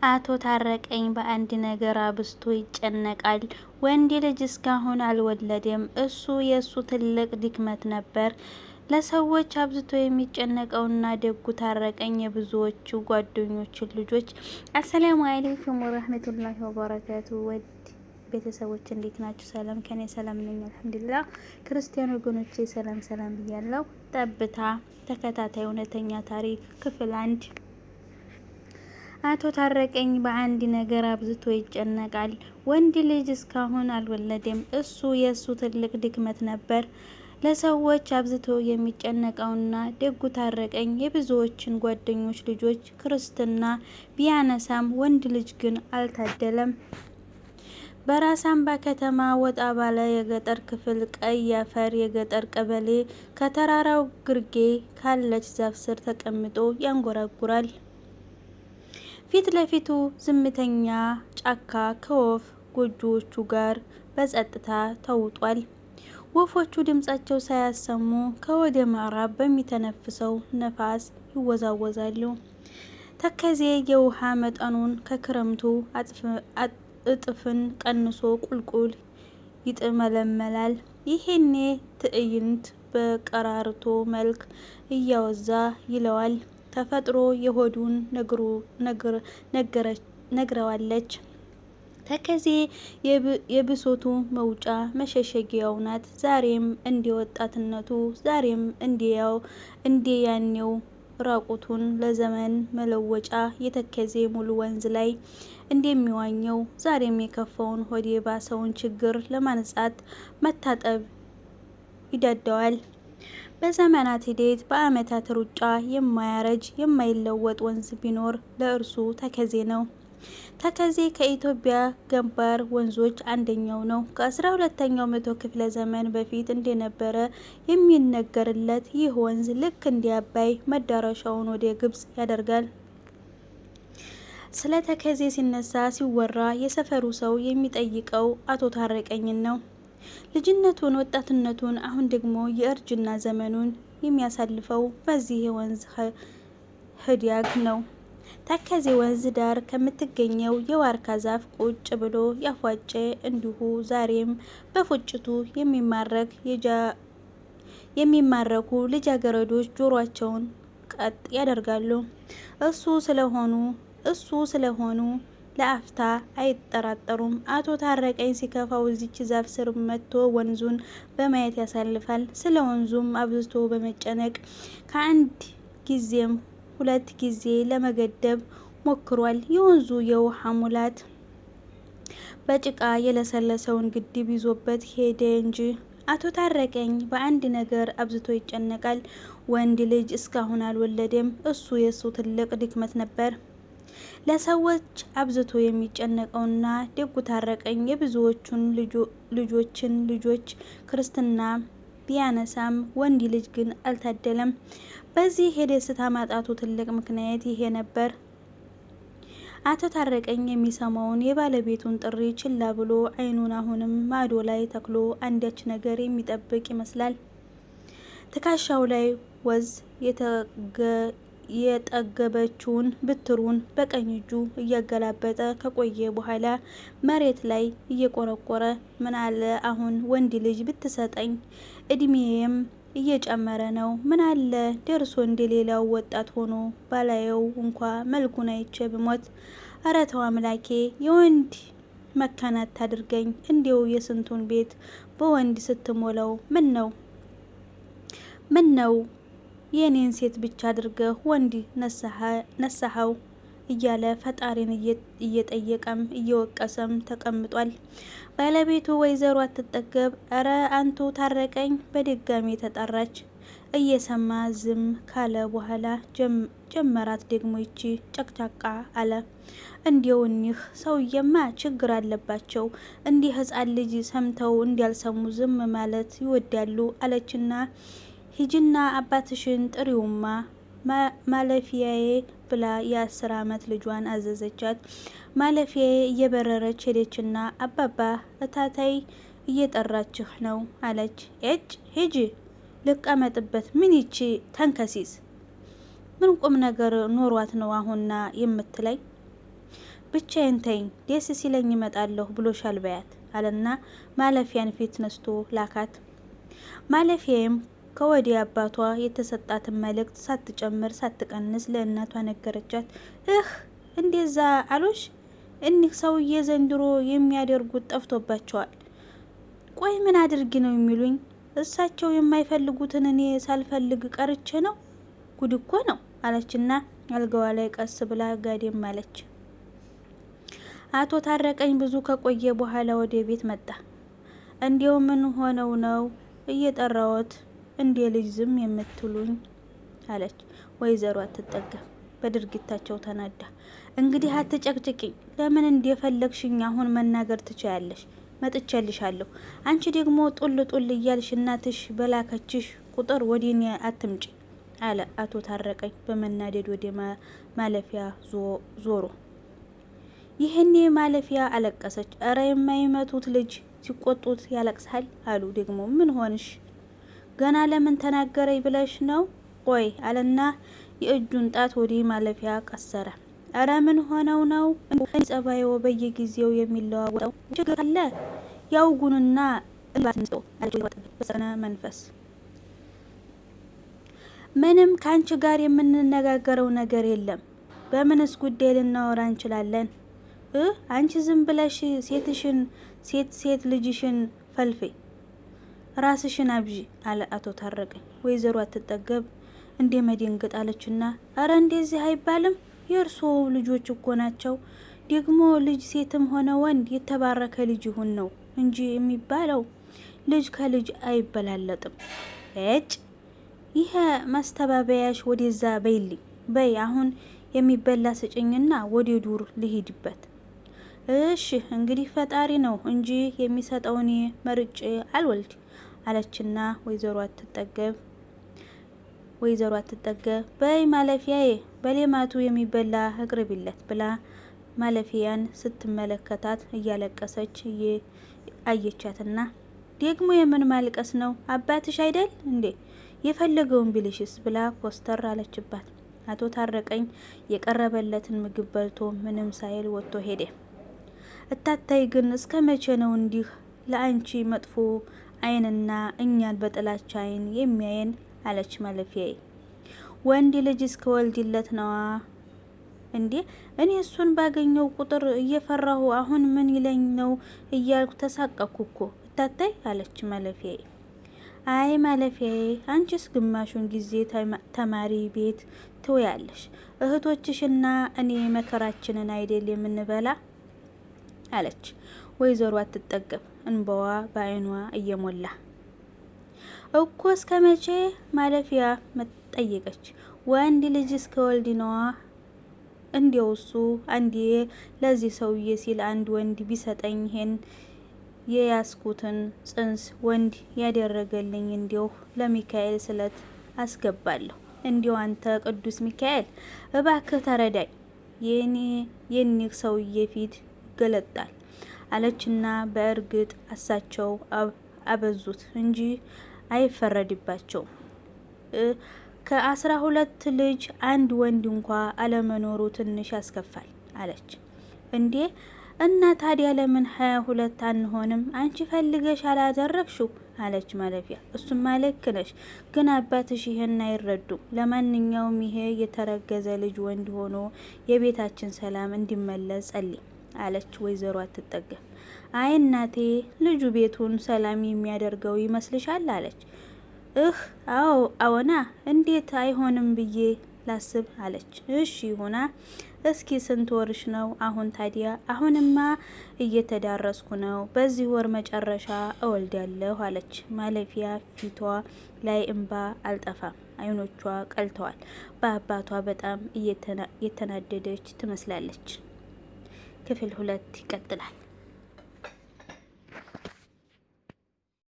አቶ ታረቀኝ በአንድ ነገር አብዝቶ ይጨነቃል። ወንድ ልጅ እስካሁን አልወለደም። እሱ የሱ ትልቅ ድክመት ነበር። ለሰዎች አብዝቶ የሚጨነቀውና ደጉ ታረቀኝ የብዙዎቹ ጓደኞች ልጆች። አሰላሙ አለይኩም ወራህመቱላሂ ወበረካቱ። ወድ ቤተሰቦች እንዴት ናችሁ? ሰላም ከኔ ሰላም ነኝ አልሐምዱሊላህ። ክርስቲያን ወገኖቼ ሰላም ሰላም ብያለሁ። ጠብታ ተከታታይ እውነተኛ ታሪክ ክፍል 1። አቶ ታረቀኝ በአንድ ነገር አብዝቶ ይጨነቃል። ወንድ ልጅ እስካሁን አልወለደም። እሱ የሱ ትልቅ ድክመት ነበር። ለሰዎች አብዝቶ የሚጨነቀውና ደጉ ታረቀኝ የብዙዎችን ጓደኞች ልጆች ክርስትና ቢያነሳም ወንድ ልጅ ግን አልታደለም። በራስ አምባ ከተማ ወጣ ባለ የገጠር ክፍል ቀይ አፈር የገጠር ቀበሌ ከተራራው ግርጌ ካለች ዛፍ ስር ተቀምጦ ያንጎራጉራል። ፊት ለፊቱ ዝምተኛ ጫካ ከወፍ ጎጆዎቹ ጋር በጸጥታ ተውጧል። ወፎቹ ድምጻቸው ሳያሰሙ ከወደ ምዕራብ በሚተነፍሰው ነፋስ ይወዛወዛሉ። ተከዜ የውሃ መጠኑን ከክረምቱ እጥፍን ቀንሶ ቁልቁል ይጥመለመላል። ይሄኔ ትዕይንት በቀራርቶ መልክ እያወዛ ይለዋል። ተፈጥሮ የሆዱን ነግረዋለች። ተከዜ የብሶቱ መውጫ መሸሸጊያው ናት። ዛሬም እንደ ወጣትነቱ ዛሬም እንደያኔው ራቁቱን ለዘመን መለወጫ የተከዜ ሙሉ ወንዝ ላይ እንደሚዋኘው ዛሬም የከፋውን ሆድ የባሰውን ችግር ለማንጻት መታጠብ ይዳደዋል። በዘመናት ሂደት በአመታት ሩጫ የማያረጅ የማይለወጥ ወንዝ ቢኖር ለእርሱ ተከዜ ነው። ተከዜ ከኢትዮጵያ ገባር ወንዞች አንደኛው ነው። ከ12ኛው መቶ ክፍለ ዘመን በፊት እንደነበረ የሚነገርለት ይህ ወንዝ ልክ እንደ አባይ መዳረሻውን ወደ ግብጽ ያደርጋል። ስለ ተከዜ ሲነሳ ሲወራ የሰፈሩ ሰው የሚጠይቀው አቶ ታረቀኝን ነው። ልጅነቱን፣ ወጣትነቱን፣ አሁን ደግሞ የእርጅና ዘመኑን የሚያሳልፈው በዚህ የወንዝ ህዲያግ ነው። ተከዜ ወንዝ ዳር ከምትገኘው የዋርካ ዛፍ ቁጭ ብሎ ያፏጨ እንዲሁ ዛሬም በፉጭቱ የሚማረኩ ልጃገረዶች ጆሯቸውን ቀጥ ያደርጋሉ። እሱ ስለሆኑ ለአፍታ አይጠራጠሩም። አቶ ታረቀኝ ሲከፋው እዚች ዛፍ ስር መጥቶ ወንዙን በማየት ያሳልፋል። ስለ ወንዙም አብዝቶ በመጨነቅ ከአንድ ጊዜም 2 ጊዜ ለመገደብ ሞክሯል። የወንዙ የውሃ ሙላት በጭቃ የለሰለሰውን ግድብ ይዞበት ሄደ እንጂ አቶ ታረቀኝ በአንድ ነገር አብዝቶ ይጨነቃል። ወንድ ልጅ እስካሁን አልወለደም። እሱ የሱ ትልቅ ድክመት ነበር። ለሰዎች አብዝቶ የሚጨነቀውና ደጉ ታረቀኝ የብዙዎቹን ልጆች ክርስትና ቢያነሳም ወንድ ልጅ ግን አልታደለም። በዚህ የደስታ ማጣቱ ትልቅ ምክንያት ይሄ ነበር። አቶ ታረቀኝ የሚሰማውን የባለቤቱን ጥሪ ችላ ብሎ አይኑን አሁንም ማዶ ላይ ተክሎ አንዳች ነገር የሚጠብቅ ይመስላል። ትከሻው ላይ ወዝ የጠገበችውን ብትሩን በቀኝ እጁ እያገላበጠ ከቆየ በኋላ መሬት ላይ እየቆረቆረ ምን አለ አሁን ወንድ ልጅ ብትሰጠኝ፣ እድሜዬም እየጨመረ ነው። ምን አለ ደርሶ እንደሌላው ወጣት ሆኖ ባላየው እንኳ መልኩን አይቼ ብሞት። እረ ተው አምላኬ የወንድ መካናት ታድርገኝ። እንዲው የስንቱን ቤት በወንድ ስትሞላው ምን ነው የኔን ሴት ብቻ አድርገህ ወንድ ነሳኸው እያለ ፈጣሪን እየጠየቀም እየወቀሰም ተቀምጧል። ባለቤቱ ወይዘሮ አትጠገብ እረ አንቱ ታረቀኝ በድጋሚ ተጠራች። እየሰማ ዝም ካለ በኋላ ጀመራት ደግሞ ይቺ ጨቅጫቃ አለ። እንዲው እኒህ ሰውዬማ ችግር አለባቸው። እንዲህ ህፃን ልጅ ሰምተው እንዲያልሰሙ ዝም ማለት ይወዳሉ አለችና ሂጂና አባትሽን ጥሪውማ ማለፊያዬ ብላ የ10 ዓመት ልጇን አዘዘቻት። ማለፊያዬ እየበረረች ሄደችና አባባ እታታይ እየጠራችህ ነው አለች። ኤጭ ሂጂ ልቀመጥበት። ምን ይቺ ተንከሲስ ምን ቁም ነገር ኖሯት ነው አሁንና የምትለይ? ብቻዬን ተይኝ፣ ደስ ሲለኝ እመጣለሁ ብሎሻል በያት አለና ማለፊያን ፊት ነስቶ ላካት። ማለፊያም ከወዲያ አባቷ የተሰጣትን መልእክት ሳትጨምር ሳትቀንስ ለእናቷ ነገረቻት። እንደዛ አሉሽ? እኒህ ሰውዬ ዘንድሮ የሚያደርጉት ጠፍቶባቸዋል። ቆይ ምን አድርጊ ነው የሚሉኝ? እሳቸው የማይፈልጉትን እኔ ሳልፈልግ ቀርቼ ነው? ጉድ እኮ ነው አለችና አልጋዋ ላይ ቀስ ብላ ጋደም አለች። አቶ ታረቀኝ ብዙ ከቆየ በኋላ ወደ ቤት መጣ። እንዲያው ምን ሆነው ነው እየጠራዎት እንደ ልጅ ዝም የምትሉኝ? አለች ወይዘሮ አትጠገብ በድርጊታቸው ተናዳ። እንግዲህ አትጨቅጭቂኝ፣ ለምን እንደፈለግሽኝ አሁን መናገር ትችያለሽ። መጥቻልሻለሁ። አንቺ ደግሞ ጡል ጡል እያልሽ እናትሽ በላከችሽ ቁጥር ወደ እኔ አትምጪ አለ አቶ ታረቀኝ በመናደድ ወደ ማለፊያ ዞሮ። ይህኔ ማለፊያ አለቀሰች። እረ የማይመቱት ልጅ ሲቆጡት ያለቅሳል አሉ። ደግሞ ምን ሆንሽ? ገና ለምን ተናገረኝ ብለሽ ነው? ቆይ አለና የእጁን ጣት ወደ ማለፊያ ቀሰረ። እረ ምን ሆነው ነው? ጸባይዎ በየጊዜው የሚለዋወጠው ችግር አለ? ያውጉንና እንባትንስቶ በሰነ መንፈስ ምንም ካንቺ ጋር የምንነጋገረው ነገር የለም። በምንስ ጉዳይ ልናወራ እንችላለን? አንቺ ዝም ብለሽ ሴት ልጅሽን ፈልፌ ራስሽን አብዢ አለ አቶ ታረቀኝ። ወይዘሮ አትጠገብ እንደ መደንገጥ አለችና አረ እንደዚህ አይባልም፣ የእርስዎ ልጆች እኮ ናቸው። ደግሞ ልጅ ሴትም ሆነ ወንድ የተባረከ ልጅ ይሁን ነው እንጂ የሚባለው ልጅ ከልጅ አይበላለጥም። እጭ ይሄ ማስተባበያሽ ወደዛ በይልኝ። በይ አሁን የሚበላ ስጭኝና ወደ ዱር ልሂድበት። እሺ እንግዲህ ፈጣሪ ነው እንጂ የሚሰጠውን መርጬ አልወልድ አለችና ወይዘሮ አትጠገብ በይ ማለፊያዬ በሌማቱ የሚበላ አቅርቢለት ብላ ማለፊያን ስትመለከታት እያለቀሰች አየቻትና ደግሞ የምን ማልቀስ ነው? አባትሽ አይደል እንዴ? የፈለገውን ቢልሽስ ብላ ኮስተር አለችባት። አቶ ታረቀኝ የቀረበለትን ምግብ በልቶ ምንም ሳይል ወጥቶ ሄደ። እታታይ ግን እስከ መቼ ነው እንዲህ ለአንቺ መጥፎ አይንና እኛን በጥላቻ አይን የሚያየን? አለች ማለፊያዬ። ወንድ ልጅ እስከ ወልድለት ነዋ እንዴ? እኔ እሱን ባገኘው ቁጥር እየፈራሁ አሁን ምን ይለኝ ነው እያልኩ ተሳቀኩ እኮ እታታይ አለች ማለፊያዬ። አይ ማለፊያዬ አንቺስ ግማሹን ጊዜ ተማሪ ቤት ትውያለሽ፣ እህቶችሽና እኔ መከራችንን አይደል የምንበላ አለች ወይዘሮ አትጠገብ እንባዋ በአይኗ እየሞላ። እኮ እስከ መቼ ማለፊያ ጠየቀች። ወንድ ልጅ እስከ ወልድ ነዋ። እንዲያው እሱ አንዴ ለዚህ ሰውዬ ሲል አንድ ወንድ ቢሰጠኝ ይሄን የያዝኩትን ጽንስ ወንድ ያደረገልኝ እንዲያው ለሚካኤል ስለት አስገባለሁ። እንዲያው አንተ ቅዱስ ሚካኤል እባክህ ተረዳኝ፣ የኒህ ሰውዬ ፊት ይገለጣል አለችና በእርግጥ እሳቸው አበዙት እንጂ አይፈረድባቸውም። ከ12 ልጅ አንድ ወንድ እንኳ አለመኖሩ ትንሽ ያስከፋል አለች። እንዴ እና ታዲያ ለምን 22 አንሆንም? አንቺ ፈልገሽ አላደረግሽው አለች ማለፊያ። እሱማ ልክ ነሽ፣ ግን አባትሽ ይሄን አይረዱም። ለማንኛውም ይሄ የተረገዘ ልጅ ወንድ ሆኖ የቤታችን ሰላም እንዲመለስ ጸልይ አለች ወይዘሮ አትጠገብ። አይ እናቴ ልጁ ቤቱን ሰላም የሚያደርገው ይመስልሻል? አለች። አዎና እንዴት አይሆንም ብዬ ላስብ አለች። እሺ ይሁና። እስኪ ስንት ወርሽ ነው አሁን? ታዲያ አሁንማ እየተዳረስኩ ነው፣ በዚህ ወር መጨረሻ እወልዳለሁ አለች ማለፊያ። ፊቷ ላይ እንባ አልጠፋም፣ አይኖቿ ቀልተዋል። በአባቷ በጣም እየተናደደች ትመስላለች። ክፍል 2 ይቀጥላል።